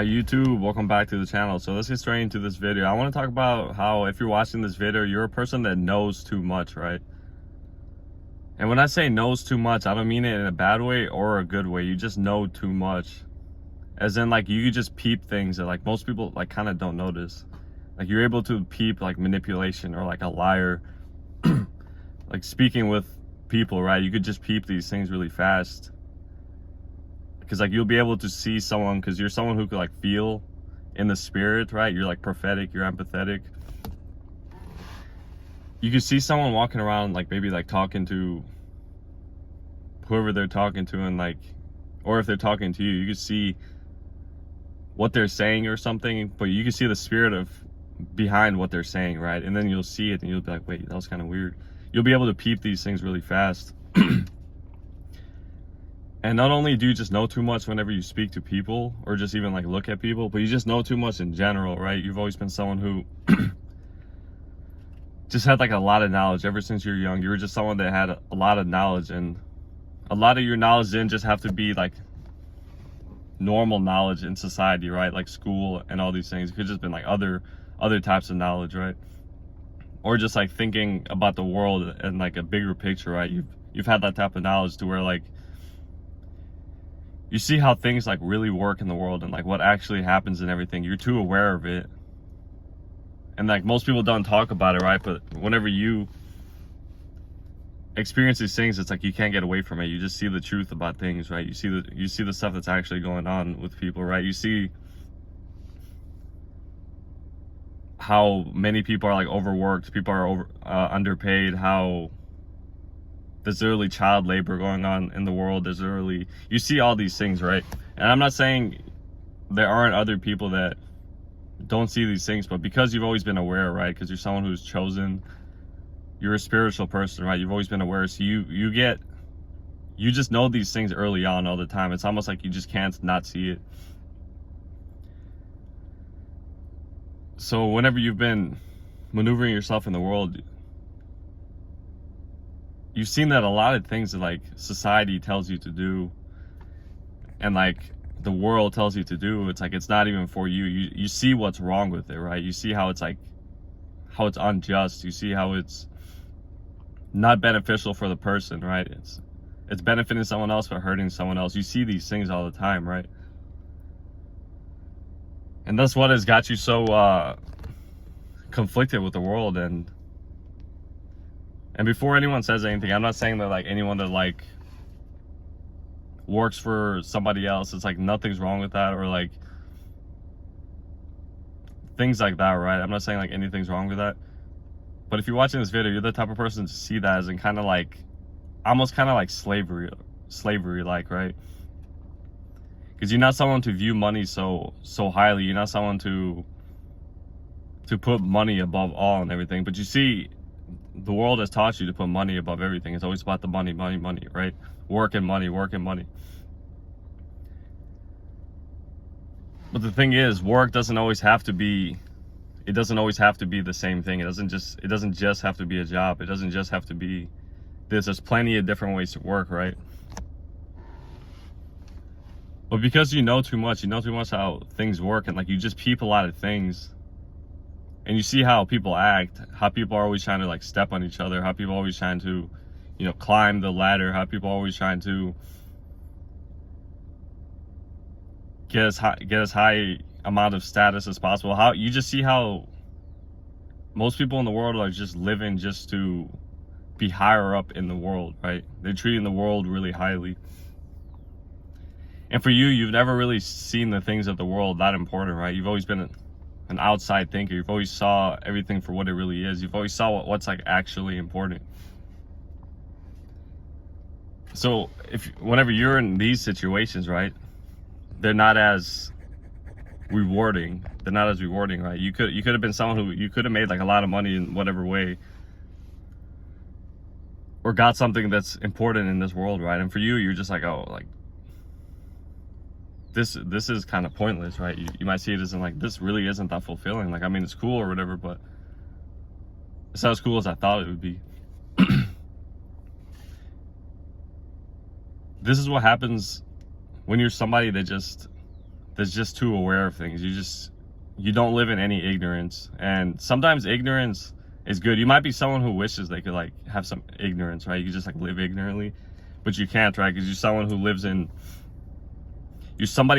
YouTube, welcome back to the channel. So let's get straight into this video. I want to talk about how if you're watching this video, you're a person that knows too much, right? And when I say knows too much, I don't mean it in a bad way or a good way. You just know too much. As in, like, you just peep things that, like, most people, like, kind of don't notice. Like, you're able to peep, like, manipulation or, like, a liar. Like, speaking with people, right? You could just peep these things really fast. Because, like, you'll be able to see someone, because you're someone who could, like, feel in the spirit, right? You're, like, prophetic, you're empathetic. You can see someone walking around, like, maybe, like, talking to whoever they're talking to, and, like, or if they're talking to you, you can see what they're saying or something, but you can see the spirit of behind what they're saying, right? And then you'll see it and you'll be like, wait, that was kind of weird. You'll be able to peep these things really fast. And not only do you just know too much whenever you speak to people or just even like look at people, but you just know too much in general, right? You've always been someone who just had like a lot of knowledge ever since you were young. You were just someone that had a lot of knowledge, and a lot of your knowledge didn't just have to be like normal knowledge in society, right? Like school and all these things. It could just been like other types of knowledge, right? Or just like thinking about the world and like a bigger picture, right? You've had that type of knowledge to where like you see how things like really work in the world and like what actually happens and everything. You're too aware of it. And like most people don't talk about it, right? But whenever you experience these things, it's like you can't get away from it. You just see the truth about things, right? You see the stuff that's actually going on with people, right? You see how many people are like overworked, people are underpaid, how there's literally child labor going on in the world. You see all these things, right? And I'm not saying there aren't other people that don't see these things, but because you've always been aware, right? Because you're someone who's chosen, you're a spiritual person, right? You've always been aware, so you just know these things early on all the time. It's almost like you just can't not see it. So whenever you've been maneuvering yourself in the world, you've seen that a lot of things that like society tells you to do and like the world tells you to do, it's like it's not even for you. You see what's wrong with it, right? You see how it's unjust. You see how it's not beneficial for the person, right? It's benefiting someone else but hurting someone else. You see these things all the time, right? And that's what has got you so conflicted with the world. And before anyone says anything, I'm not saying that like anyone that like works for somebody else, it's like nothing's wrong with that, or like things like that, right? I'm not saying like anything's wrong with that. But if you're watching this video, you're the type of person to see that as in kind of like, almost kind of like slavery like, right? Because you're not someone to view money so highly. You're not someone to put money above all and everything. But you see, the world has taught you to put money above everything. It's always about the money, right? Work and money. But the thing is, work doesn't always have to be the same thing. It doesn't just have to be a job. It doesn't just have to be this. There's plenty of different ways to work, right? But because you know too much how things work, and like you just peep a lot of things, and you see how people act, how people are always trying to like step on each other, how people are always trying to, climb the ladder, how people are always trying to get as high amount of status as possible. How you just see how most people in the world are just living just to be higher up in the world, right? They're treating the world really highly. And for you, you've never really seen the things of the world that important, right? You've always been an outside thinker. You've always saw everything for what it really is. You've always saw what's like actually important. So whenever you're in these situations, right, they're not as rewarding. Right? You could have been someone who you could have made like a lot of money in whatever way, or got something that's important in this world, right? And for you, you're just like, oh, like this is kind of pointless, right? You might see it as in like, this really isn't that fulfilling. Like, I mean, it's cool or whatever, but it's not as cool as I thought it would be. This is what happens when you're somebody that that's just too aware of things. You don't live in any ignorance. And sometimes ignorance is good. You might be someone who wishes they could like have some ignorance, right? You could just like live ignorantly, but you can't, right? Because you're somebody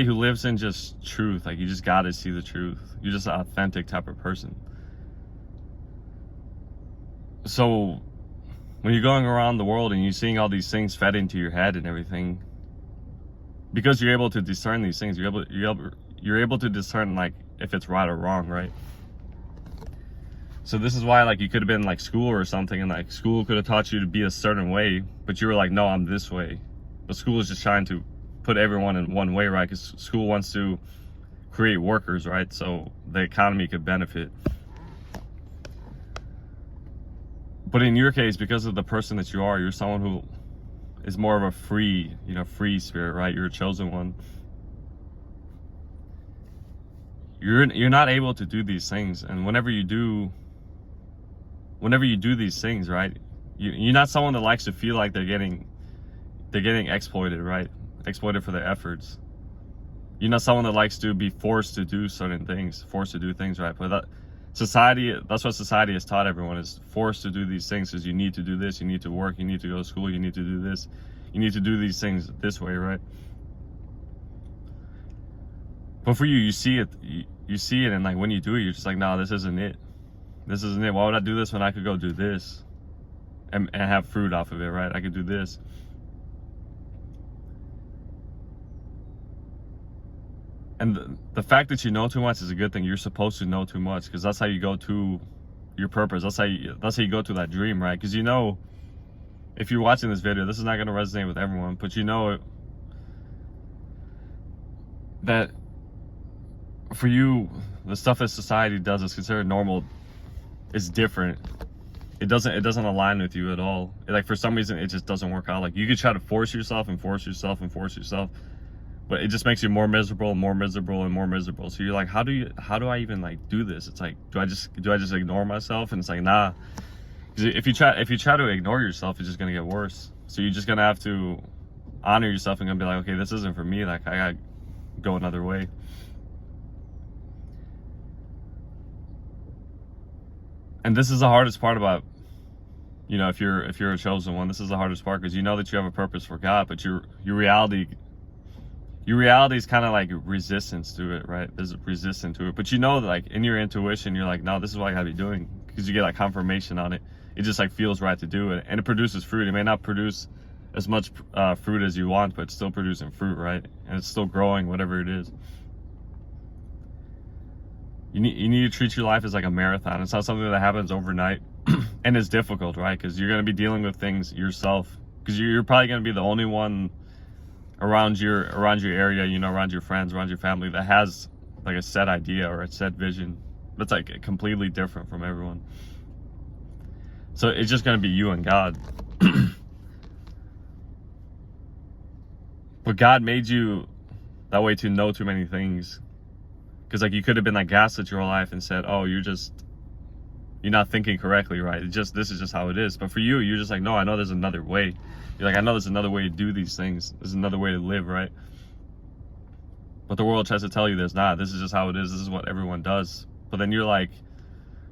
who lives in just truth. Like, you just gotta see the truth. You're just an authentic type of person. So when you're going around the world and you're seeing all these things fed into your head and everything, because you're able to discern these things, you're able to discern like if it's right or wrong, right? So this is why, like, you could have been like school or something, and like school could have taught you to be a certain way, but you were like, no, I'm this way. But school is just trying to put everyone in one way, right? Because school wants to create workers, right? So the economy could benefit. But in your case, because of the person that you are, you're someone who is more of a free spirit, right? You're a chosen one. You're not able to do these things, and whenever you do these things, right? You're not someone that likes to feel like they're getting exploited, right? Exploited for their efforts. You're not someone that likes to be forced to do certain things, forced to do things, right? But that's what society has taught everyone, is forced to do these things, because you need to do this, you need to work, you need to go to school, you need to do this, you need to do these things this way, right? But for you see it, and like when you do it, you're just like, nah, this isn't it. This isn't it. Why would I do this when I could go do this and have fruit off of it, right? I could do this. And the fact that you know too much is a good thing. You're supposed to know too much, because that's how you go to your purpose. That's how you go to that dream, right? Because if you're watching this video, this is not going to resonate with everyone, but that for you, the stuff that society does is considered normal is different. It doesn't align with you at all. Like, for some reason, it just doesn't work out. Like, you could try to force yourself, but it just makes you more miserable and more miserable and more miserable. So you're like, how do I even like do this? It's like, do I just ignore myself? And it's like, nah. Because if you try to ignore yourself, it's just gonna get worse. So you're just gonna have to honor yourself and gonna be like, okay, this isn't for me. Like, I gotta go another way. And this is the hardest part about, if you're a chosen one, this is the hardest part, because you know that you have a purpose for God, but your reality is kind of like resistance to it, right? There's resistance to it, but like in your intuition, you're like, no, this is what I gotta be doing, because you get like confirmation on it. It just like feels right to do it, and it produces fruit. It may not produce as much fruit as you want, but it's still producing fruit, right? And it's still growing, whatever it is. You need to treat your life as like a marathon. It's not something that happens overnight. And it's difficult, right? Because you're going to be dealing with things yourself, because you're probably going to be the only one around your area, around your friends, around your family, that has like a set idea or a set vision that's like completely different from everyone. So it's just going to be you and God. But God made you that way to know too many things. Because like, you could have been like gaslit your whole life and said, oh, you're not thinking correctly, right? This is just how it is. But for you, you're just like, no, I know there's another way. You're like, I know there's another way to do these things. There's another way to live, right? But the world tries to tell you there's not. This is just how it is. This is what everyone does. But then you're like,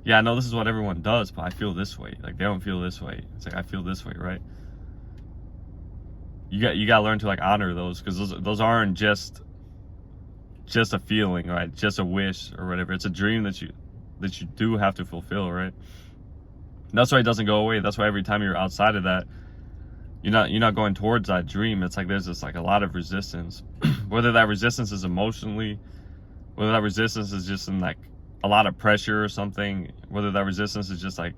yeah, I know this is what everyone does, but I feel this way. Like, they don't feel this way. It's like, I feel this way, right? You got to learn to like honor those, because those aren't just a feeling, right? Just a wish or whatever. It's a dream that you do have to fulfill, right? And that's why it doesn't go away. That's why every time you're outside of that, you're not going towards that dream. It's like there's just like a lot of resistance. Whether that resistance is emotionally, whether that resistance is just in like a lot of pressure or something, whether that resistance is just like,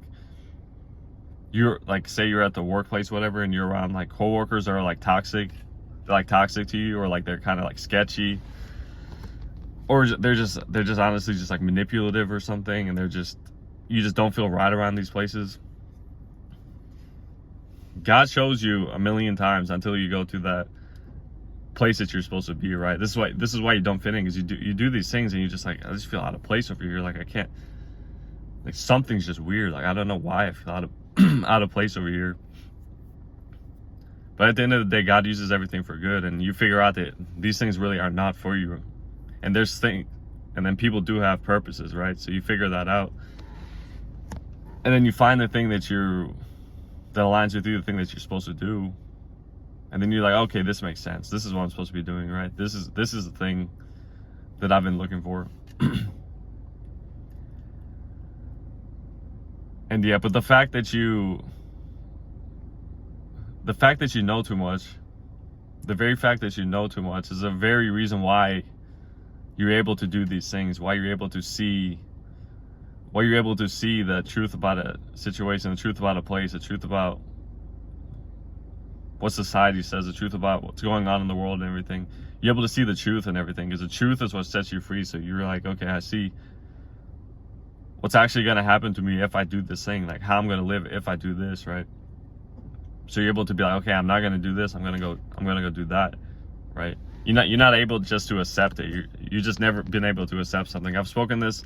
you're like, say you're at the workplace, whatever, and you're around like coworkers that are like toxic, to you, or like they're kind of like sketchy, or they're just honestly just like manipulative or something, and you just don't feel right around these places. God shows you a million times until you go to that place that you're supposed to be, right? This is why you don't fit in, because you do these things and you just like, I just feel out of place over here. Like, I can't, like, something's just weird. Like, I don't know why I feel out of place over here. But at the end of the day, God uses everything for good, and you figure out that these things really are not for you. And and then people do have purposes, right? So you figure that out, and then you find the thing that aligns with you, the thing that you're supposed to do, and then you're like, okay, this makes sense. This is what I'm supposed to be doing, right? This is the thing that I've been looking for. And yeah, but the fact that you know too much, the very fact that you know too much is a very reason why you're able to do these things, why you're able to see the truth about a situation, the truth about a place, the truth about what society says, the truth about what's going on in the world and everything. You're able to see the truth and everything, because the truth is what sets you free. So you're like, okay, I see what's actually going to happen to me if I do this thing, like how I'm going to live if I do this, right? So you're able to be like, okay, I'm not going to do this, I'm going to go do that, right? You're not able just to accept it. You just never been able to accept something. I've spoken this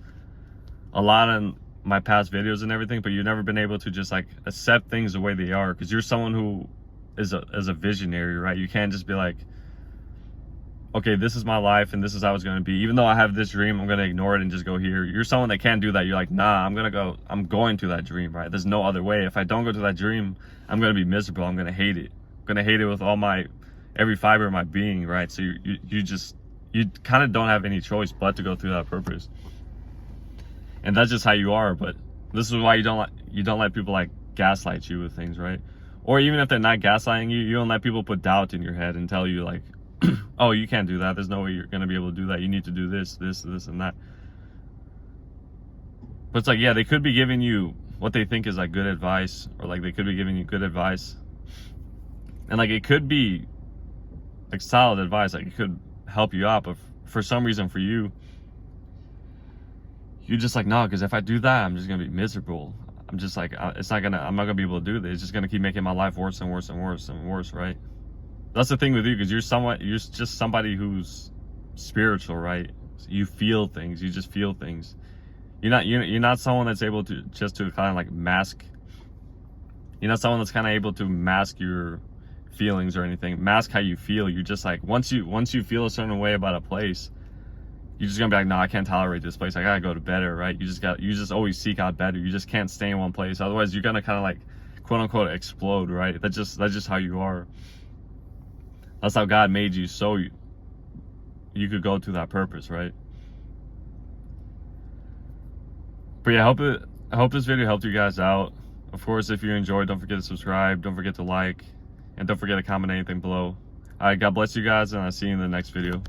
a lot in my past videos and everything, but you've never been able to just like accept things the way they are, because you're someone who is a visionary, right? You can't just be like, okay, this is my life and this is how it's going to be. Even though I have this dream, I'm going to ignore it and just go here. You're someone that can't do that. You're like, nah, I'm going to that dream, right? There's no other way. If I don't go to that dream, I'm going to be miserable. I'm going to hate it. I'm going to hate it with every fiber of my being, right? So you kind of don't have any choice but to go through that purpose. And that's just how you are. But this is why you don't let people like gaslight you with things, right? Or even if they're not gaslighting you, you don't let people put doubt in your head and tell you like, oh, you can't do that. There's no way you're going to be able to do that. You need to do this, and that. But it's like, yeah, they could be giving you what they think is like good advice, or like they could be giving you good advice. And like, it could be like solid advice. Like it could help you out. But for some reason for you, you're just like, no, because if I do that, I'm just going to be miserable. I'm just like, I'm not going to be able to do this. It's just going to keep making my life worse and worse and worse and worse, right? That's the thing with you, because you're just somebody who's spiritual, right? You feel things. You just feel things. You're not someone that's able to just to kind of like mask. You're not someone that's kind of able to mask your feelings or anything. Mask how you feel. You're just like, once you feel a certain way about a place, you're just gonna be like, no, I can't tolerate this place. I gotta go to better, right? You just always seek out better. You just can't stay in one place. Otherwise, you're gonna kind of like, quote unquote, explode, right? That's just how you are. That's how God made you, so you could go to that purpose, right? But yeah, I hope this video helped you guys out. Of course, if you enjoyed, don't forget to subscribe, don't forget to like, and don't forget to comment anything below. All right, God bless you guys, and I'll see you in the next video.